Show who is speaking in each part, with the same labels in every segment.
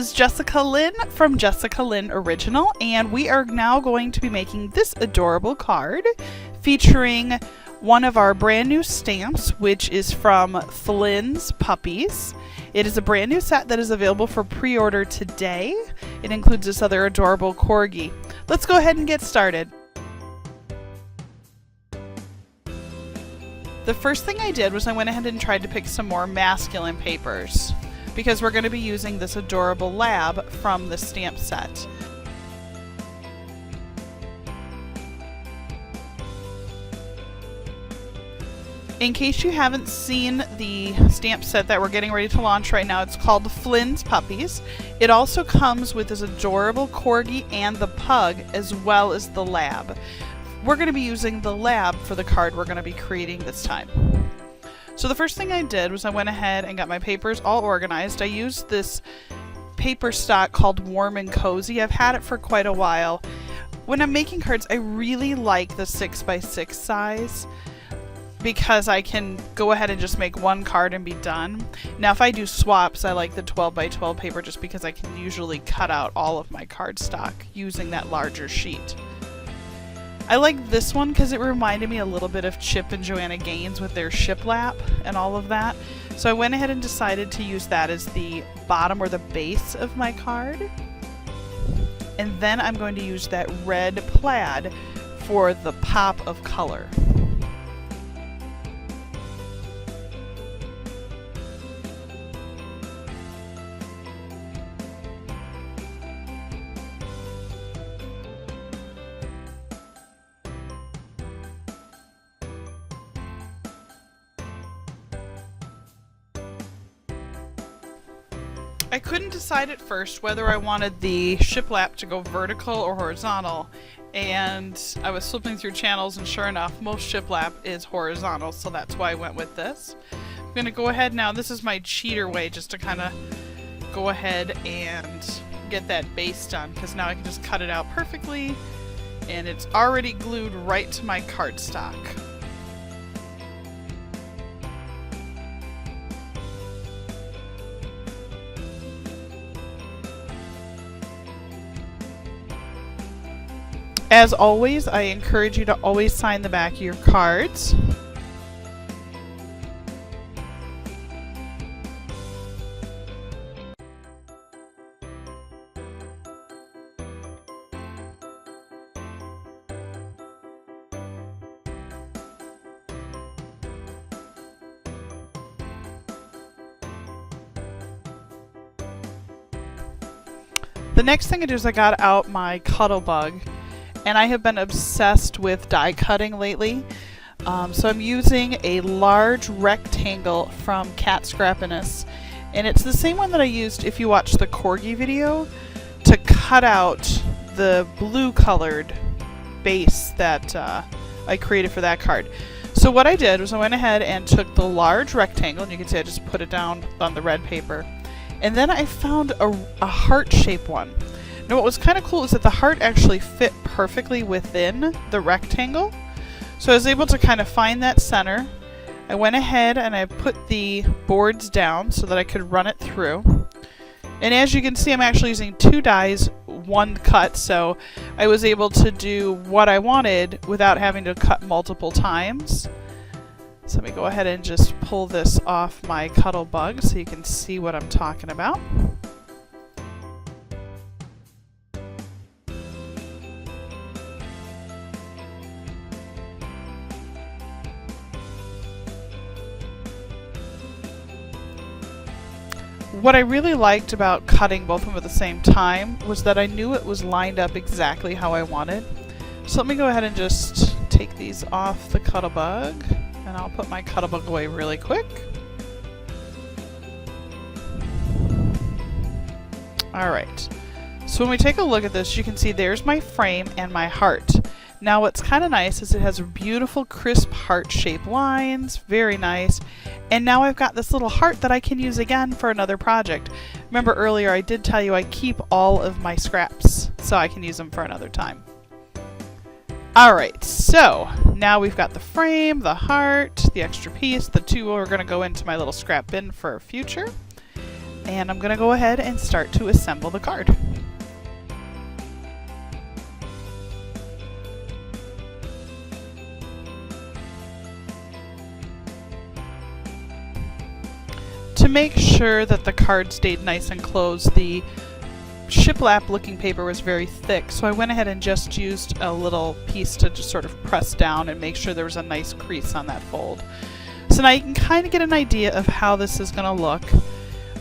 Speaker 1: is Jessica Lynn from Jessica Lynn Original, and we are now going to be making this adorable card featuring one of our brand new stamps, which is from Flynn's Puppies. It is a brand new set that is available for pre-order today. It includes this other adorable corgi. Let's go ahead and get started. The first thing I did was I went ahead and tried to pick some more masculine papers, because we're going to be using this adorable lab from the stamp set. In case you haven't seen the stamp set that we're getting ready to launch right now, it's called Flynn's Puppies. It also comes with this adorable corgi and the pug, as well as the lab. We're going to be using the lab for the card we're going to be creating this time. So the first thing I did was I went ahead and got my papers all organized. I used this paper stock called Warm and Cozy. I've had it for quite a while. When I'm making cards, I really like the 6x6 size because I can go ahead and just make one card and be done. Now if I do swaps, I like the 12x12 paper just because I can usually cut out all of my cardstock using that larger sheet. I like this one because it reminded me a little bit of Chip and Joanna Gaines with their shiplap and all of that. So I went ahead and decided to use that as the bottom or the base of my card. And then I'm going to use that red plaid for the pop of color. I couldn't decide at first whether I wanted the shiplap to go vertical or horizontal, and I was flipping through channels and sure enough most shiplap is horizontal, so that's why I went with this. I'm going to go ahead now, this is my cheater way just to kind of go ahead and get that base done, because now I can just cut it out perfectly and it's already glued right to my cardstock. As always, I encourage you to always sign the back of your cards. The next thing I did is I got out my Cuddle Bug. And I have been obsessed with die cutting lately. So I'm using a large rectangle from Cat Scrappiness. And it's the same one that I used if you watch the corgi video to cut out the blue colored base that I created for that card. So what I did was I went ahead and took the large rectangle, and you can see I just put it down on the red paper. And then I found a heart-shaped one. Now what was kind of cool is that the heart actually fit perfectly within the rectangle. So I was able to kind of find that center. I went ahead and I put the boards down so that I could run it through. And as you can see, I'm actually using 2 dies, 1 cut, so I was able to do what I wanted without having to cut multiple times. So let me go ahead and just pull this off my Cuddle Bug so you can see what I'm talking about. What I really liked about cutting both of them at the same time was that I knew it was lined up exactly how I wanted. So let me go ahead and just take these off the Cuddle Bug, and I'll put my Cuddle Bug away really quick. Alright, so when we take a look at this, you can see there's my frame and my heart. Now what's kind of nice is it has beautiful crisp heart-shaped lines, very nice. And now I've got this little heart that I can use again for another project. Remember earlier I did tell you I keep all of my scraps so I can use them for another time. Alright, so now we've got the frame, the heart, the extra piece, the two are going to go into my little scrap bin for future. and I'm going to go ahead and start to assemble the card. To make sure that the card stayed nice and closed, the shiplap looking paper was very thick, so I went ahead and just used a little piece to just sort of press down and make sure there was a nice crease on that fold. So now you can kind of get an idea of how this is going to look.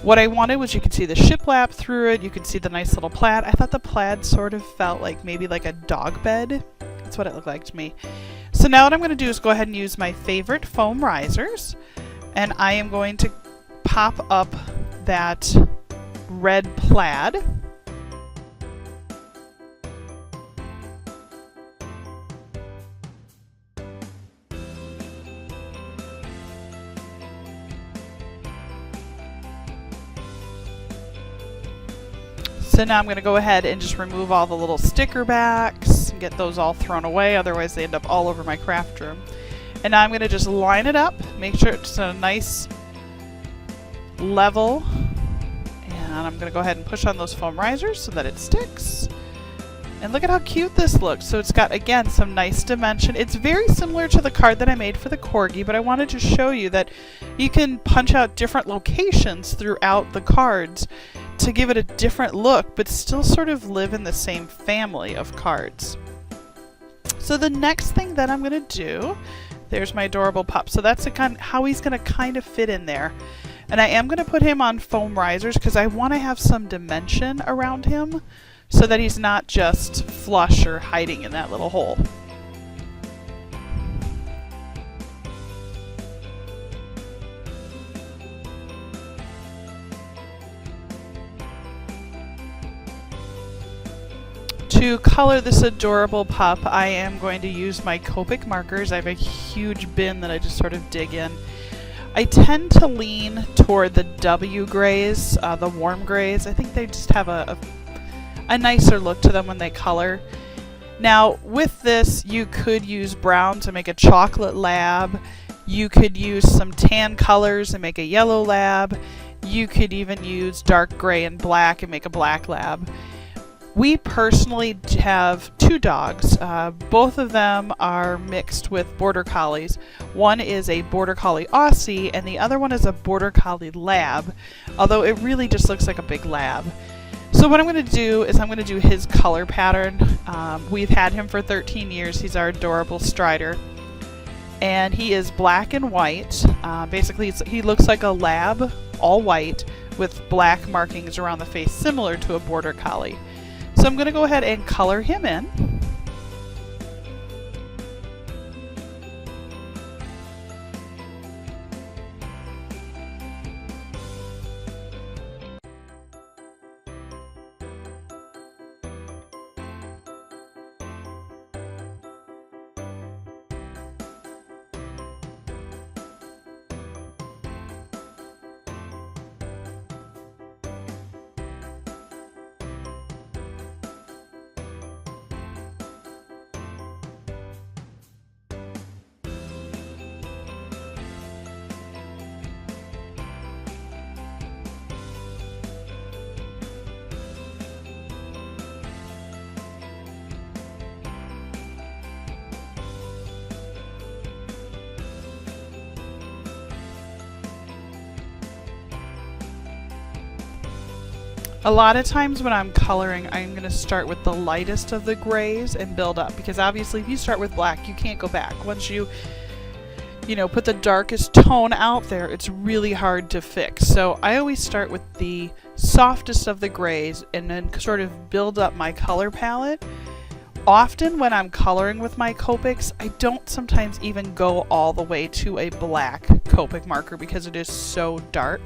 Speaker 1: What I wanted was, you could see the shiplap through it, you could see the nice little plaid. I thought the plaid sort of felt like maybe like a dog bed. That's what it looked like to me. So now what I'm going to do is go ahead and use my favorite foam risers, and I am going to pop up that red plaid. So now I'm going to go ahead and just remove all the little sticker backs and get those all thrown away, otherwise they end up all over my craft room. And now I'm going to just line it up, make sure it's a nice level, and I'm going to go ahead and push on those foam risers so that it sticks. And look at how cute this looks. So it's got, again, some nice dimension. It's very similar to the card that I made for the corgi, but I wanted to show you that you can punch out different locations throughout the cards to give it a different look, but still sort of live in the same family of cards. So the next thing that I'm going to do, there's my adorable pup. So that's how he's going to kind of fit in there. And I am going to put him on foam risers because I want to have some dimension around him so that he's not just flush or hiding in that little hole. To color this adorable pup, I am going to use my Copic markers. I have a huge bin that I just sort of dig in. I tend to lean toward the W grays, the warm grays. I think they just have a nicer look to them when they color. Now with this, you could use brown to make a chocolate lab. You could use some tan colors and make a yellow lab. You could even use dark gray and black and make a black lab. We personally have two dogs. Both of them are mixed with Border Collies. One is a Border Collie Aussie and the other one is a Border Collie Lab, although it really just looks like a big lab. So what I'm going to do is I'm going to do his color pattern. We've had him for 13 years. He's our adorable Strider. And he is black and white. Basically, he looks like a lab, all white, with black markings around the face, similar to a Border Collie. So I'm going to go ahead and color him in. A lot of times when I'm coloring, I'm going to start with the lightest of the grays and build up, because obviously if you start with black, you can't go back. Once you put the darkest tone out there, it's really hard to fix. So I always start with the softest of the grays and then sort of build up my color palette. Often when I'm coloring with my Copics, I don't sometimes even go all the way to a black Copic marker because it is so dark.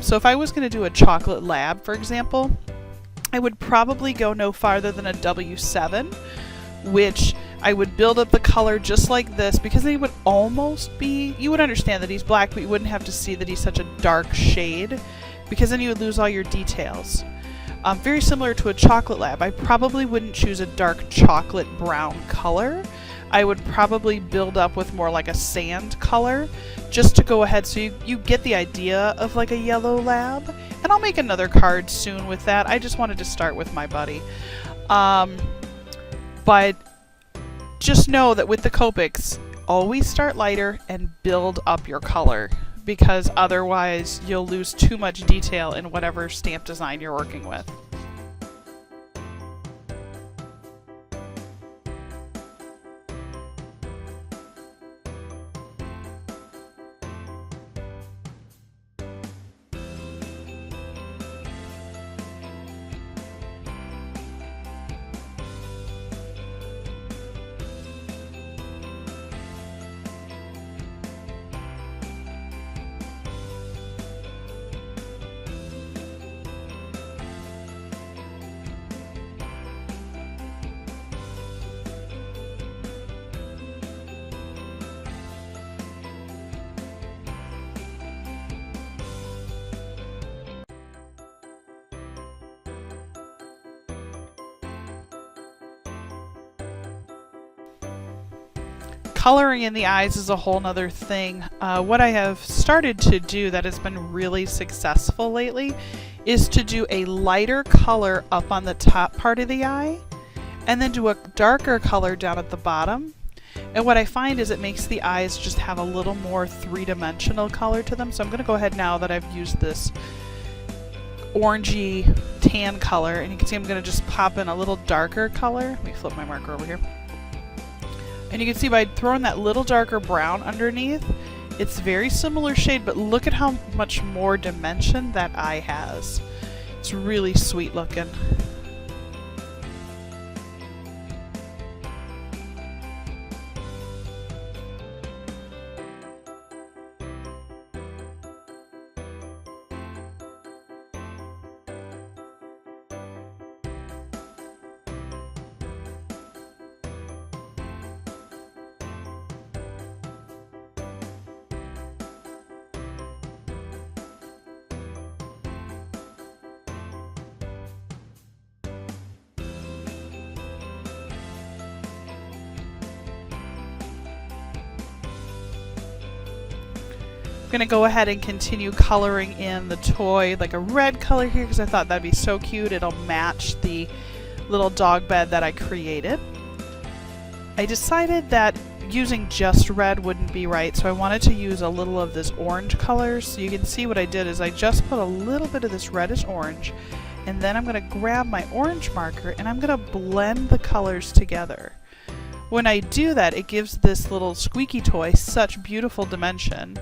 Speaker 1: So if I was going to do a chocolate lab, for example, I would probably go no farther than a W7, which I would build up the color just like this, because they would almost be, you would understand that he's black, but you wouldn't have to see that he's such a dark shade, because then you would lose all your details. Very similar to a chocolate lab, I probably wouldn't choose a dark chocolate brown color. I would probably build up with more like a sand color just to go ahead so you get the idea of like a yellow lab. And I'll make another card soon with that. I just wanted to start with my buddy. But just know that with the Copics, always start lighter and build up your color, because otherwise you'll lose too much detail in whatever stamp design you're working with. Coloring in the eyes is a whole nother thing. What I have started to do that has been really successful lately is to do a lighter color up on the top part of the eye and then do a darker color down at the bottom. And what I find is it makes the eyes just have a little more three-dimensional color to them. So I'm going to go ahead now that I've used this orangey tan color, and you can see I'm going to just pop in a little darker color. Let me flip my marker over here. And you can see by throwing that little darker brown underneath, it's very similar shade, but look at how much more dimension that eye has. It's really sweet looking. I'm going to go ahead and continue coloring in the toy like a red color here because I thought that'd be so cute. It'll match the little dog bed that I created. I decided that using just red wouldn't be right, so I wanted to use a little of this orange color. So you can see what I did is I just put a little bit of this reddish orange, and then I'm going to grab my orange marker and I'm going to blend the colors together. When I do that, it gives this little squeaky toy such beautiful dimension.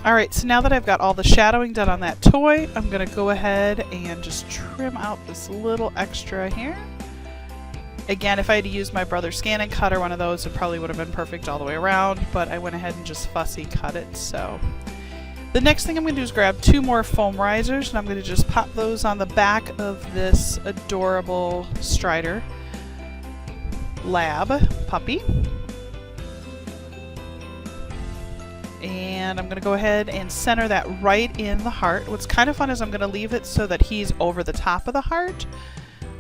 Speaker 1: Alright, so now that I've got all the shadowing done on that toy, I'm going to go ahead and just trim out this little extra here. Again, if I had to use my brother's scan and cut or one of those, it probably would have been perfect all the way around, but I went ahead and just fussy cut it. So the next thing I'm going to do is grab two more foam risers, and I'm going to just pop those on the back of this adorable Strider Lab puppy. And I'm going to go ahead and center that right in the heart. What's kind of fun is I'm going to leave it so that he's over the top of the heart,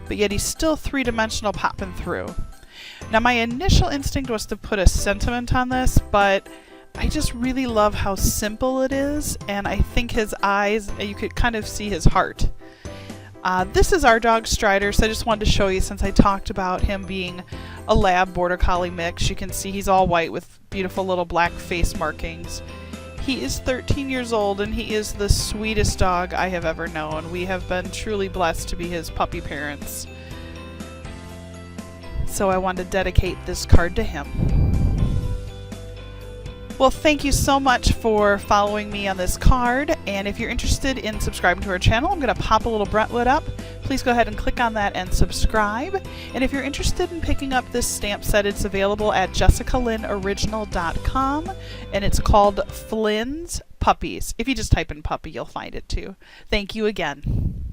Speaker 1: but yet he's still three-dimensional popping through. Now my initial instinct was to put a sentiment on this, but I just really love how simple it is, and I think his eyes, you could kind of see his heart. This is our dog Strider, so I just wanted to show you, since I talked about him being a Lab Border Collie mix. You can see he's all white with beautiful little black face markings. He is 13 years old, and he is the sweetest dog I have ever known. We have been truly blessed to be his puppy parents. So I wanted to dedicate this card to him. Well, thank you so much for following me on this card, and if you're interested in subscribing to our channel, I'm going to pop a little Brentwood up. Please go ahead and click on that and subscribe. And if you're interested in picking up this stamp set, it's available at jessicalynoriginal.com, and it's called Flynn's Puppies. If you just type in puppy, you'll find it too. Thank you again.